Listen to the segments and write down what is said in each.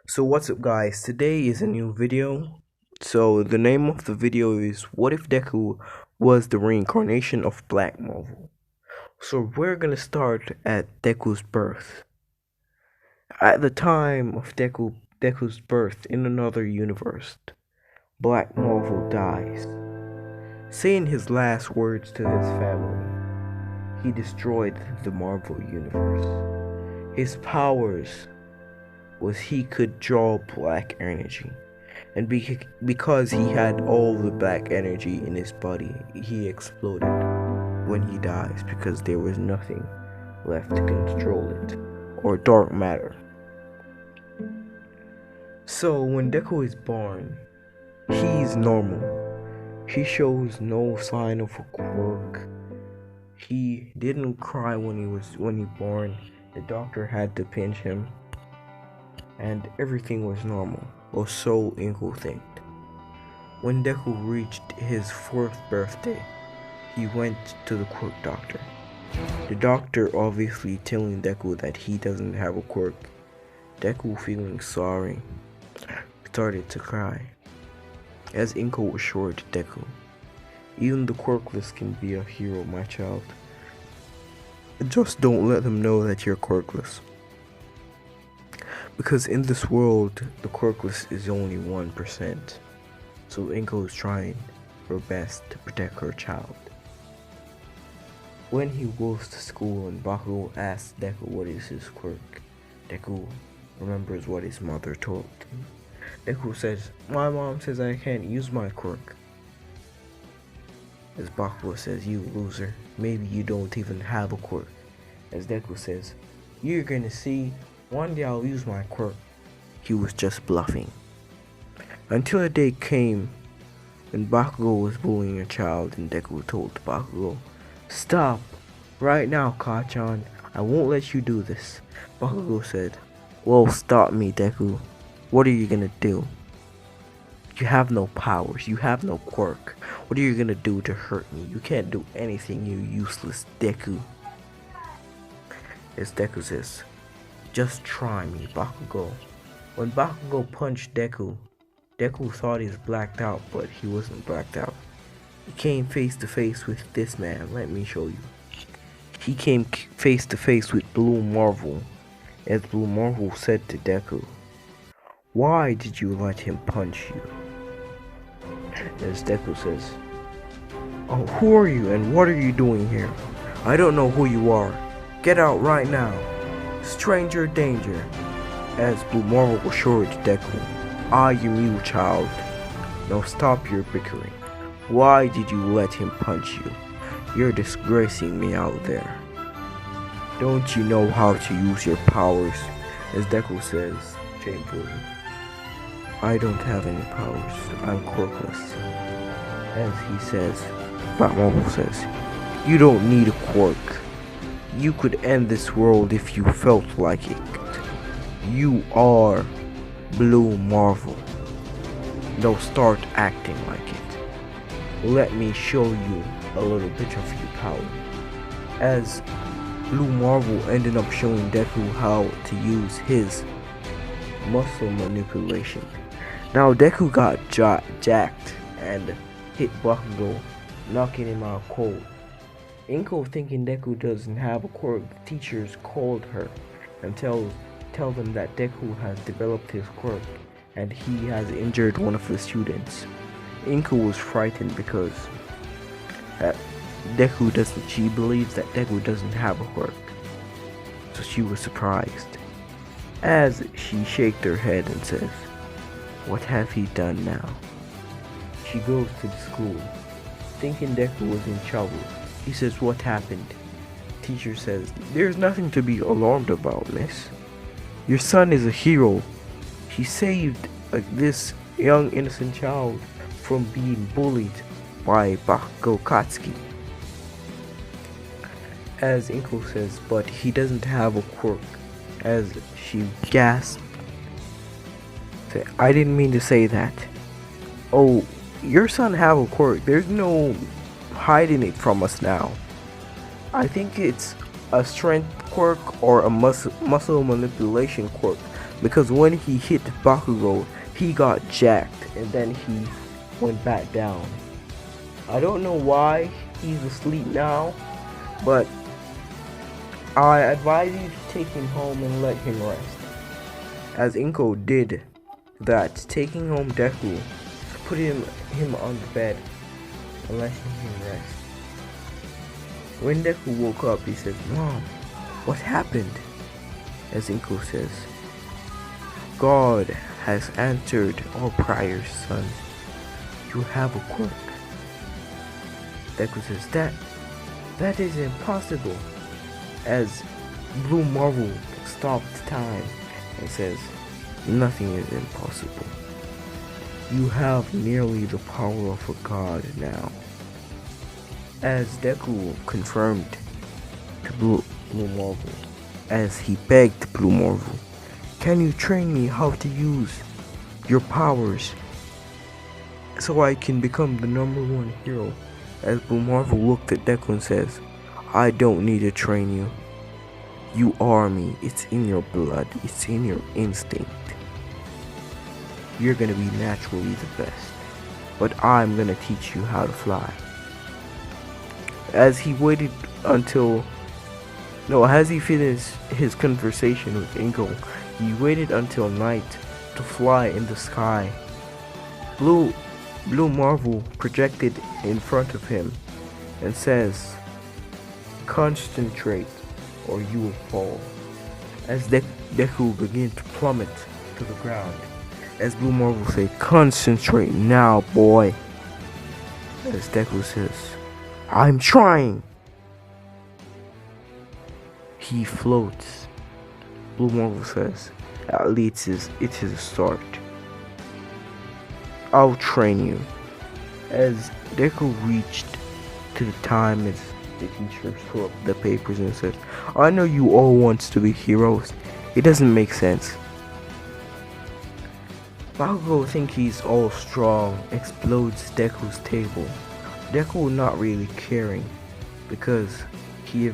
So what's up guys, today is a new video. So the name of the video is what if Deku was the reincarnation of Black Marvel. So we're gonna start at Deku's birth. At the time of Deku's birth in another universe, Black Marvel dies. Saying his last words to his family, he destroyed the Marvel universe. His powers was he could draw black energy, and because he had all the black energy in his body, he exploded when he dies because there was nothing left to control it, or dark matter. So when Deku is born, he's normal. He shows no sign of a quirk. He didn't cry when he born. The doctor had to pinch him, and everything was normal, or so Inko thinked. When Deku reached his 4th birthday, he went to the quirk doctor. The doctor obviously telling Deku that he doesn't have a quirk. Deku, feeling sorry, started to cry. As Inko assured Deku, even the quirkless can be a hero, my child. Just don't let them know that you're quirkless. Because in this world, the quirkless is only 1%. So Inko is trying her best to protect her child. When he goes to school and Bakugo asks Deku what is his quirk, Deku remembers what his mother told him. Deku says, "My mom says I can't use my quirk." As Bakugo says, "You loser, maybe you don't even have a quirk." As Deku says, "You're gonna see, one day I'll use my quirk." He was just bluffing. Until a day came when Bakugo was bullying a child and Deku told Bakugo, "Stop! Right now, Kachan. I won't let you do this." Bakugo said, "Well, stop me, Deku. What are you gonna do? You have no powers. You have no quirk. What are you gonna do to hurt me? You can't do anything, you useless Deku." As Deku says, "Just try me, Bakugo." When Bakugo punched Deku, Deku thought he was blacked out, but he wasn't blacked out. He came face to face with this man. Let me show you. He came face to face with Blue Marvel, as Blue Marvel said to Deku, "Why did you let him punch you?" As Deku says, "Oh, who are you and what are you doing here? I don't know who you are. Get out right now. Stranger danger." As Blue Marvel assured Deku, "I am you, child. Now stop your bickering. Why did you let him punch you? You're disgracing me out there. Don't you know how to use your powers?" As Deku says, shamefully, "I don't have any powers. I'm quirkless." As he says, Black Marvel says, "You don't need a quirk. You could end this world if you felt like it. You are Blue Marvel. Now start acting like it. Let me show you a little bit of your power." As Blue Marvel ended up showing Deku how to use his muscle manipulation. Now Deku got jacked and hit Bakugo, knocking him out cold. Inko, thinking Deku doesn't have a quirk, the teachers called her and tell them that Deku has developed his quirk and he has injured one of the students. Inko was frightened because she believes that Deku doesn't have a quirk. So she was surprised. As she shakes her head and says, "What have he done now?" She goes to the school, thinking Deku was in trouble. He says, "What happened?" Teacher says, "There's nothing to be alarmed about, miss. Your son is a hero. He saved this young innocent child from being bullied by Bakugo Katsuki." As Inko says, "But he doesn't have a quirk." As she gasped, "I didn't mean to say that." "Oh, your son have a quirk. There's no hiding it from us now. I think it's a strength quirk or a muscle manipulation quirk, because when he hit Bakugo, he got jacked and then he went back down. I don't know why he's asleep now, but I advise you to take him home and let him rest. As Inko did that, taking home Deku, put him on the bed and letting him rest. When Deku woke up, he said, "Mom, what happened?" As Inko says, "God has answered our prayers, son. You have a quirk." Deku says, that is impossible. As Blue Marvel stopped time and says, "Nothing is impossible. You have nearly the power of a god now." As Deku confirmed to Blue Marvel, as he begged Blue Marvel, "Can you train me how to use your powers so I can become the #1 hero?" As Blue Marvel looked at Deku and says, "I don't need to train you. You are me. It's in your blood. It's in your instinct. You're gonna be naturally the best, but I'm gonna teach you how to fly." As he waited until as he finished his conversation with Inko, he waited until night to fly in the sky. Blue Marvel projected in front of him and says, "Concentrate or you will fall." As Deku began to plummet to the ground, as Blue Marvel said, "Concentrate now, boy." As Deku says, "I'm trying." He floats. Blue Marvel says, "At least it is a start. I'll train you." As Deku reached to the time as the teacher threw up the papers and said, "I know you all want to be heroes. It doesn't make sense." Bakugo thinks he's all strong, explodes Deku's table. Deku not really caring because he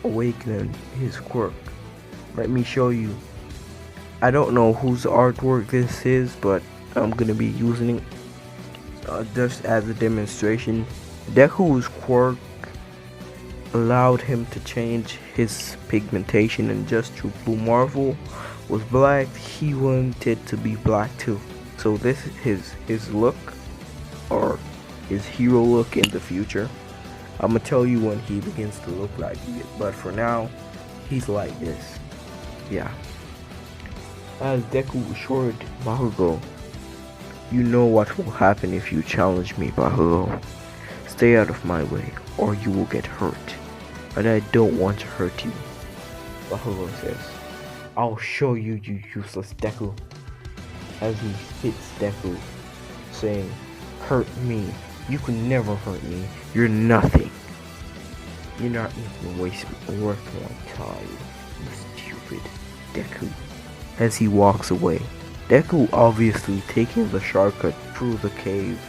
awakened his quirk. Let me show you. I don't know whose artwork this is, but I'm gonna be using it just as a demonstration. Deku's quirk allowed him to change his pigmentation, and just through Blue Marvel was black, he wanted to be black too. So this is his look, or his hero look in the future. I'm gonna tell you when he begins to look like it, but for now, he's like this. Yeah. As Deku assured Bakugo, "You know what will happen if you challenge me, Bakugo. Stay out of my way, or you will get hurt. And I don't want to hurt you." Bakugo says, "I'll show you, you useless Deku." As he hits Deku, saying, "Hurt me. You can never hurt me. You're nothing. You're not even worth my time, you stupid Deku." As he walks away, Deku, obviously taking the shortcut through the cave,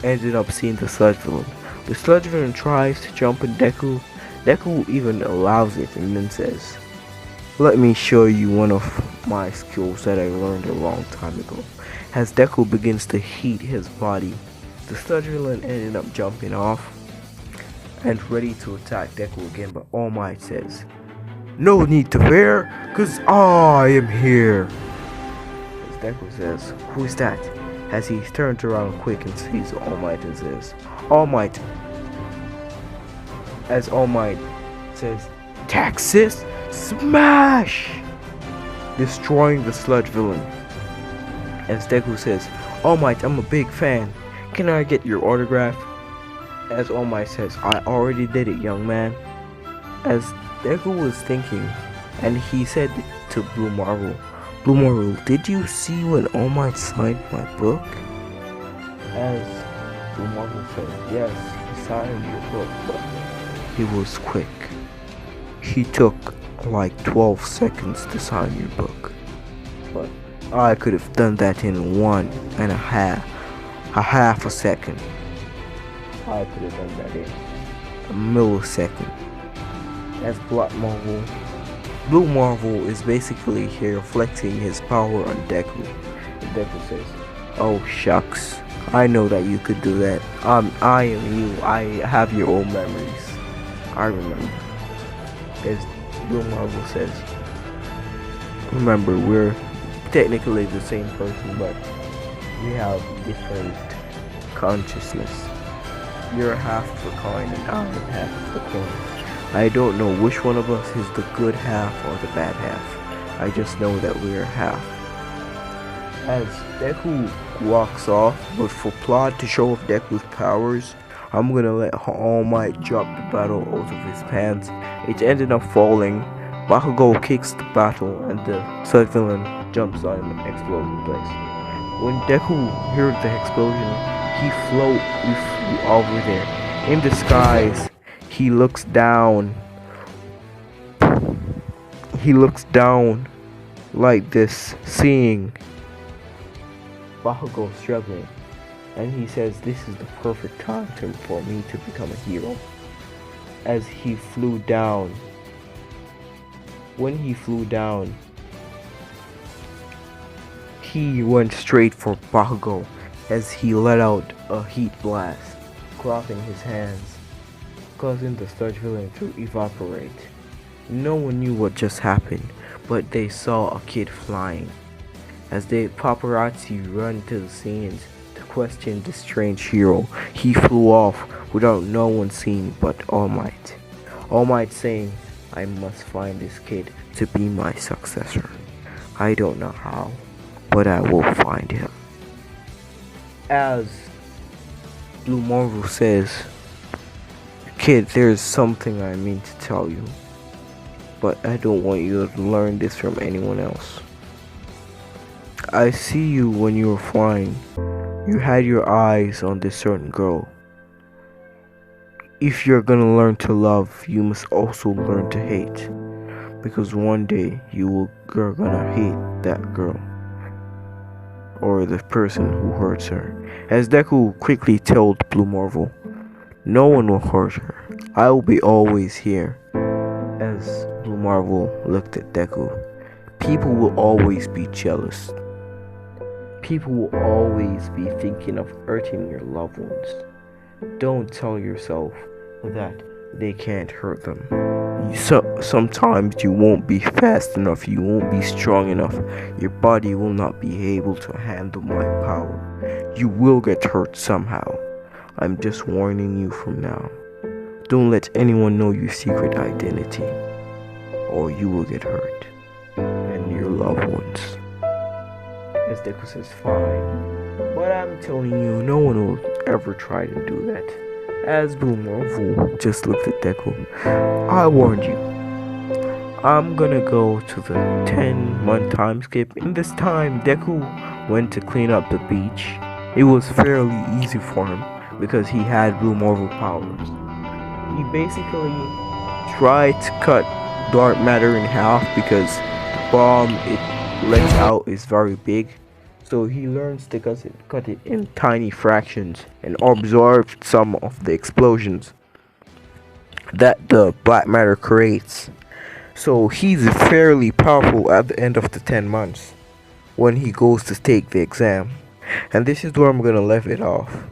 ended up seeing the sludge villain. The sludge villain tries to jump at Deku. Deku even allows it and then says, "Let me show you one of my skills that I learned a long time ago." As Deku begins to heat his body, the sludge villain ended up jumping off and ready to attack Deku again, but All Might says, "No need to fear, cause I am here." As Deku says, "Who is that?" As he turns around quick and sees All Might and says, "All Might." As All Might says, "Texas Smash!" destroying the sludge villain. As Deku says, "All Might, I'm a big fan. Can I get your autograph?" As All Might says, "I already did it, young man." As Deku was thinking, and he said to Blue Marvel, "Blue Marvel, did you see when All Might signed my book?" As Blue Marvel said, "Yes, he signed your book, but he was quick. He took like 12 seconds to sign your book. But I could have done that in 1.5 a second. I could have done that in a millisecond." As Blue Blue Marvel is basically here flexing his power on Deku. And Deku says, "Oh shucks, I know that you could do that. I am you. I have your own memories. I remember." As Blue Marvel says, "Remember, we're technically the same person, but we have different consciousness. You're half of the coin and I'm half of the coin. I don't know which one of us is the good half or the bad half. I just know that we're half." As Deku walks off, but for plot to show off Deku's powers, I'm gonna let All Might drop the battle out of his pants. It ended up falling. Bakugo kicks the battle and the sub villain jumps on him and explodes in place. When Deku heard the explosion, we flew over there. In the skies, he looks down. He looks down like this, seeing Bakugo struggling. And he says this is the perfect time for me to become a hero. As he flew down, when he flew down, he went straight for Bakugo as he let out a heat blast, clothing his hands, causing the Starch villain to evaporate. No one knew what just happened, but they saw a kid flying. As the paparazzi run to the scenes to question the strange hero, he flew off without no one seeing but All Might. All Might saying, "I must find this kid to be my successor. I don't know how, but I will find him." As Blue Marvel says, "Kid, there's something I mean to tell you, but I don't want you to learn this from anyone else. I see you when you were flying. You had your eyes on this certain girl. If you're gonna learn to love, you must also learn to hate. Because one day you're gonna hate that girl. Or the person who hurts her." As Deku quickly told Blue Marvel, "No one will hurt her. I will be always here." As Blue Marvel looked at Deku, "People will always be jealous. People will always be thinking of hurting your loved ones. Don't tell yourself that they can't hurt them. Sometimes you won't be fast enough, you won't be strong enough, your body will not be able to handle my power. You will get hurt somehow. I'm just warning you from now. Don't let anyone know your secret identity, or you will get hurt, and your loved ones." As Deku says, "Fine, but I'm telling you, no one will ever try to do that." As Blue Marvel just looked at Deku, "I warned you. I'm gonna go to the 10-month time skip." In this time, Deku went to clean up the beach. It was fairly easy for him because he had Blue Marvel powers. He basically tried to cut dark matter in half because the bomb it lets out is very big. So he learns to cut it in tiny fractions and absorbed some of the explosions that the black matter creates. So he's fairly powerful at the end of the 10 months when he goes to take the exam. And this is where I'm gonna leave it off.